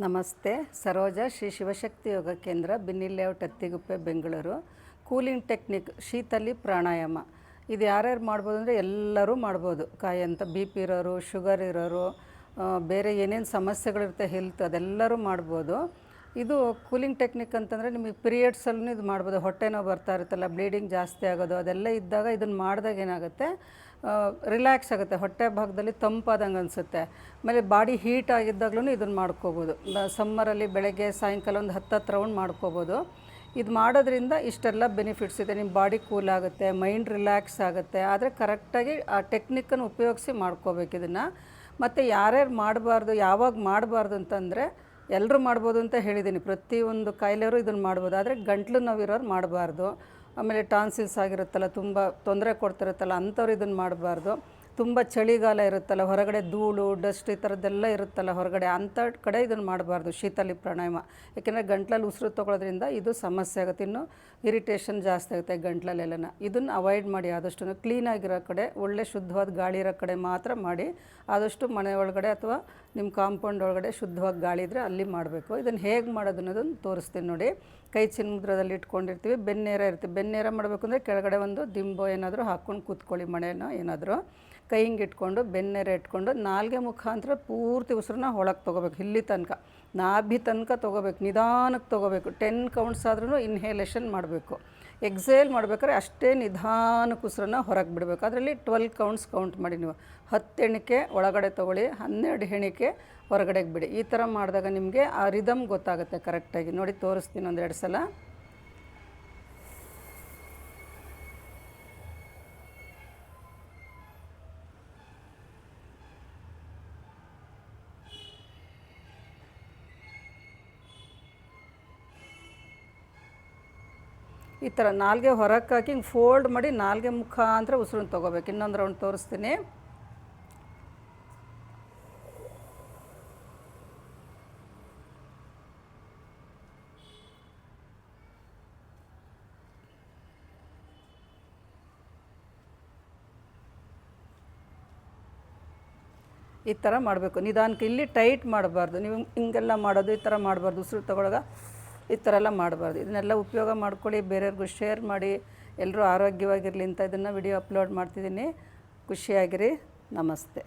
ನಮಸ್ತೆ. Saroja Shri Shivashakti Yoga Kendra, Binny layout, Attiguppe, Bengaluru. Cooling technique, Sheetali pranayama. ಇದು ಯಾರ್ಯಾರು ಮಾಡ್ಬೋದು ಅಂದರೆ ಎಲ್ಲರೂ ಮಾಡ್ಬೋದು. ಅಂತ ಬಿ ಪಿ ಇರೋರು, ಶುಗರ್ ಇರೋರು, ಬೇರೆ ಏನೇನು ಸಮಸ್ಯೆಗಳಿರುತ್ತೆ ಹೆಲ್ತ್, ಅದೆಲ್ಲರೂ ಮಾಡ್ಬೋದು. ಇದು ಕೂಲಿಂಗ್ ಟೆಕ್ನಿಕ್ ಅಂತಂದರೆ ನಿಮಗೆ ಪೀರಿಯಡ್ಸಲ್ಲೂ ಇದು ಮಾಡ್ಬೋದು. ಹೊಟ್ಟೆ ನೋವು ಬರ್ತಾ ಇರುತ್ತಲ್ಲ, ಬ್ಲೀಡಿಂಗ್ ಜಾಸ್ತಿ ಆಗೋದು ಅದೆಲ್ಲ ಇದ್ದಾಗ ಇದನ್ನು ಮಾಡಿದಾಗ ಏನಾಗುತ್ತೆ, ರಿಲ್ಯಾಕ್ಸ್ ಆಗುತ್ತೆ, ಹೊಟ್ಟೆ ಭಾಗದಲ್ಲಿ ತಂಪಾದಂಗೆ ಅನಿಸುತ್ತೆ. ಆಮೇಲೆ ಬಾಡಿ ಹೀಟ್ ಆಗಿದ್ದಾಗಲೂ ಇದನ್ನು ಮಾಡ್ಕೋಬೋದು. ಸಮ್ಮರಲ್ಲಿ ಬೆಳಗ್ಗೆ ಸಾಯಂಕಾಲ ಒಂದು 10 ರೌಂಡ್ ಮಾಡ್ಕೋಬೋದು. ಇದು ಮಾಡೋದ್ರಿಂದ ಇಷ್ಟೆಲ್ಲ ಬೆನಿಫಿಟ್ಸ್ ಇದೆ. ನಿಮ್ಮ ಬಾಡಿ ಕೂಲ್ ಆಗುತ್ತೆ, ಮೈಂಡ್ ರಿಲ್ಯಾಕ್ಸ್ ಆಗುತ್ತೆ. ಆದರೆ ಕರೆಕ್ಟಾಗಿ ಆ ಟೆಕ್ನಿಕ್ಕನ್ನು ಉಪಯೋಗಿಸಿ ಮಾಡ್ಕೋಬೇಕು ಇದನ್ನು. ಮತ್ತು ಯಾರ್ಯಾರು ಮಾಡಬಾರ್ದು, ಯಾವಾಗ ಮಾಡಬಾರ್ದು ಅಂತಂದರೆ, ಎಲ್ಲರೂ ಮಾಡ್ಬೋದು ಅಂತ ಹೇಳಿದ್ದೀನಿ. ಪ್ರತಿಯೊಂದು ಕಾಯಿಲೆಯವರು ಇದನ್ನು ಮಾಡ್ಬೋದು. ಆದರೆ ಗಂಟ್ಲು ನೋವಿರೋರು ಮಾಡಬಾರ್ದು. ಆಮೇಲೆ ಟಾನ್ಸಿಲ್ಸ್ ಆಗಿರುತ್ತಲ್ಲ, ತುಂಬ ತೊಂದರೆ ಕೊಡ್ತಿರುತ್ತಲ್ಲ, ಅಂಥವ್ರು ಇದನ್ನು ಮಾಡಬಾರ್ದು. ತುಂಬ ಚಳಿಗಾಲ ಇರುತ್ತಲ್ಲ, ಹೊರಗಡೆ ಧೂಳು, ಡಸ್ಟ್ ಈ ಥರದ್ದೆಲ್ಲ ಇರುತ್ತಲ್ಲ ಹೊರಗಡೆ, ಅಂಥ ಕಡೆ ಇದನ್ನು ಮಾಡಬಾರ್ದು ಶೀತಲಿ ಪ್ರಾಣಾಯಾಮ. ಯಾಕೆಂದರೆ ಗಂಟ್ಲಲ್ಲಿ ಉಸಿರು ತೊಗೊಳೋದ್ರಿಂದ ಇದು ಸಮಸ್ಯೆ ಆಗುತ್ತೆ. ಇನ್ನು ಇರಿಟೇಷನ್ ಜಾಸ್ತಿ ಆಗುತ್ತೆ ಗಂಟ್ಲಲ್ಲೆಲ್ಲ. ಇದನ್ನು ಅವಾಯ್ಡ್ ಮಾಡಿ. ಆದಷ್ಟು ಕ್ಲೀನಾಗಿರೋ ಕಡೆ, ಒಳ್ಳೆ ಶುದ್ಧವಾದ ಗಾಳಿ ಇರೋ ಕಡೆ ಮಾತ್ರ ಮಾಡಿ. ಆದಷ್ಟು ಮನೆ ಒಳಗಡೆ ಅಥವಾ ನಿಮ್ಮ ಕಾಂಪೌಂಡ್ ಒಳಗಡೆ ಶುದ್ಧವಾಗಿ ಗಾಳಿ ಇದ್ದರೆ ಅಲ್ಲಿ ಮಾಡಬೇಕು. ಇದನ್ನು ಹೇಗೆ ಮಾಡೋದು ಅನ್ನೋದನ್ನು ತೋರಿಸ್ತೀನಿ ನೋಡಿ. ಕೈ ಚಿನ್ಮುದ್ರದಲ್ಲಿ ಇಟ್ಕೊಂಡಿರ್ತೀವಿ, ಬೆನ್ನೇರ ಇರ್ತೀವಿ. ಬೆನ್ನೇರ ಮಾಡಬೇಕು ಅಂದರೆ ಕೆಳಗಡೆ ಒಂದು ದಿಂಬು ಏನಾದರೂ ಹಾಕ್ಕೊಂಡು ಕೂತ್ಕೊಳ್ಳಿ, ಮಣೆನೋ ಏನಾದರೂ. ಕೈ ಹಿಂಗೆ ಇಟ್ಕೊಂಡು ಬೆನ್ನೇರ ಇಟ್ಕೊಂಡು ನಾಲ್ಗೆ ಮುಖಾಂತರ ಪೂರ್ತಿ ಉಸಿರನ್ನ ಒಳಗೆ ತೊಗೋಬೇಕು. ಇಲ್ಲಿ ತನಕ, ನಾಭಿ ತನಕ ತೊಗೋಬೇಕು, ನಿಧಾನಕ್ಕೆ ತೊಗೋಬೇಕು. 10 ಕೌಂಟ್ಸ್ ಆದ್ರೂ ಇನ್ಹೇಲೇಷನ್ ಮಾಡಬೇಕು. ಎಕ್ಸೇಲ್ ಮಾಡ್ಬೇಕಾದ್ರೆ ಅಷ್ಟೇ ನಿಧಾನಕ್ಕೆ ಉಸಿರನ್ನ ಹೊರಗೆ ಬಿಡಬೇಕು. ಅದರಲ್ಲಿ 12 ಕೌಂಟ್ಸ್ ಕೌಂಟ್ ಮಾಡಿ ನೀವು. 10 ಎಣಿಕೆ ಒಳಗಡೆ ತೊಗೊಳ್ಳಿ, 12 ಎಣಿಕೆ ಹೊರಗಡೆಗೆ ಬಿಡಿ. ಈ ಥರ ಮಾಡಿದಾಗ ನಿಮಗೆ ಆ ರಿದಮ್ ಗೊತ್ತಾಗುತ್ತೆ ಕರೆಕ್ಟಾಗಿ. ನೋಡಿ ತೋರಿಸ್ತೀನಿ 1-2 ಸಲ. ಈ ಥರ ನಾಲ್ಗೆ ಹೊರಕ್ಕೆ ಹಾಕಿ ಹಿಂಗೆ ಫೋಲ್ಡ್ ಮಾಡಿ ನಾಲ್ಗೆ ಮುಖಾಂತರ ಉಸಿರನ್ನು ತೊಗೋಬೇಕು. ಇನ್ನೊಂದು ರೌಂಡ್ ತೋರಿಸ್ತೀನಿ. ಈ ಥರ ಮಾಡಬೇಕು ನಿಧಾನಕ್ಕೆ. ಇಲ್ಲಿ ಟೈಟ್ ಮಾಡಬಾರ್ದು. ನೀವು ಹಿಂಗೆಲ್ಲ ಮಾಡೋದು, ಈ ಥರ ಮಾಡಬಾರ್ದು. ಉಸಿರು ತೊಗೊಳಗ ಈ ಥರ ಎಲ್ಲ ಮಾಡಬಾರ್ದು. ಇದನ್ನೆಲ್ಲ ಉಪಯೋಗ ಮಾಡ್ಕೊಳ್ಳಿ, ಬೇರೆಯವ್ರಿಗೂ ಶೇರ್ ಮಾಡಿ. ಎಲ್ಲರೂ ಆರೋಗ್ಯವಾಗಿರಲಿ ಅಂತ ಇದನ್ನು ವಿಡಿಯೋ ಅಪ್ಲೋಡ್ ಮಾಡ್ತಿದ್ದೀನಿ. ಖುಷಿಯಾಗಿರಿ. ನಮಸ್ತೆ.